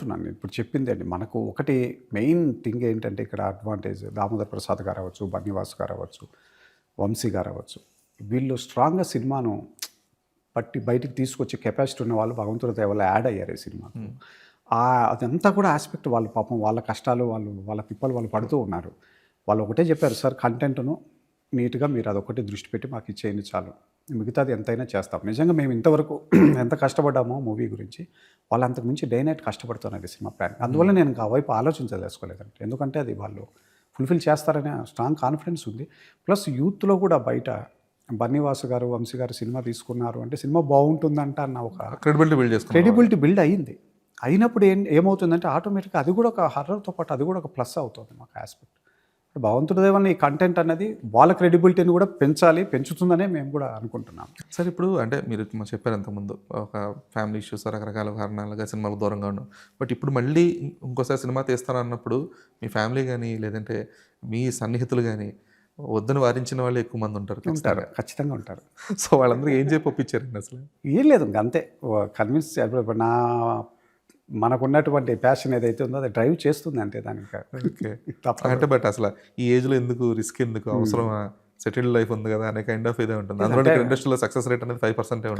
అంటున్నాను నేను ఇప్పుడు చెప్పింది అండి. మనకు ఒకటి మెయిన్ థింగ్ ఏంటంటే ఇక్కడ అడ్వాంటేజ్ దామోదర్ ప్రసాద్ గారు అవ్వచ్చు, బన్నీవాస్ గారు అవ్వచ్చు, వంశీ గారు అవ్వచ్చు. వీళ్ళు స్ట్రాంగ్‌గా సినిమాను పట్టి బయటికి తీసుకొచ్చే కెపాసిటీ ఉన్న వాళ్ళు భగవంతుడి దయ వల్ల యాడ్ అయ్యారు ఈ సినిమాకు. అదంతా కూడా ఆస్పెక్ట్ వాళ్ళు పాపం వాళ్ళ కష్టాలు వాళ్ళ తిప్పలు వాళ్ళు పడుతూ ఉన్నారు. వాళ్ళు ఒకటే చెప్పారు, సార్ కంటెంట్‌ను నీట్‌గా మీరు అదొక్కటి దృష్టి పెట్టి మాకు ఇచ్చేయండి చాలు. మిగతాది ఎంతైనా చేస్తాం. నిజంగా మేము ఇంతవరకు ఎంత కష్టపడ్డామో మూవీ గురించి, వాళ్ళు అంతకు మించి డే నైట్ కష్టపడుతున్నారు ఈ సినిమా ప్లాన్. అందువల్ల నేను ఇంకా ఆ వైపు ఆలోచించదలుచుకోలేదండి. ఎందుకంటే అది వాళ్ళు ఫుల్‌ఫిల్ చేస్తారనే స్ట్రాంగ్ కాన్ఫిడెన్స్ ఉంది. ప్లస్ యూత్‌లో కూడా బయట బన్నీవాసు గారు, వంశీ గారు సినిమా తీసుకున్నారు అంటే సినిమా బాగుంటుందంట అన్న ఒక క్రెడిబిలిటీ బిల్డ్ అయ్యింది. అయినప్పుడు ఏమవుతుందంటే ఆటోమేటిక్గా అది కూడా ఒక హర్రర్‌తో పాటు అది కూడా ఒక ప్లస్ అవుతుంది మాకు ఆస్పెక్ట్. భగవంతుడి దయ వల్ల ఈ కంటెంట్ అనేది వాళ్ళ క్రెడిబిలిటీని కూడా పెంచుతుందనే మేము కూడా అనుకుంటున్నాం. సార్ ఇప్పుడు అంటే మీరు చెప్పారు అంతకుముందు ఒక ఫ్యామిలీ ఇష్యూస్ రకరకాల కారణాలుగా సినిమాకు దూరంగా ఉన్నాం. బట్ ఇప్పుడు మళ్ళీ ఇంకోసారి సినిమా తీస్తాను అన్నప్పుడు మీ ఫ్యామిలీ కానీ లేదంటే మీ సన్నిహితులు కానీ వద్దని వారించిన వాళ్ళు ఎక్కువ మంది ఉంటారు. ఖచ్చితంగా ఉంటారు. సో వాళ్ళందరూ ఏం చెప్పి ఒప్పించారండి అసలు? ఏం లేదు అంతే కన్విన్స్ ఇప్పుడు మనకున్నటువంటి ప్యాషన్ ఏదైతే ఉందో అది డ్రైవ్ చేస్తుంది అంతే దానికి. అంటే బట్ అసలు ఈ ఏజ్లో ఎందుకు రిస్క్ ఎందుకు అవసరమా, సెటిల్డ్ లైఫ్ ఉంది కదా అనే కైండ్ ఆఫ్ ఇదే ఉంటుంది. అందులో ఇండస్ట్రీలో సక్సెస్ రేట్ అనేది 5% ఉంటుంది.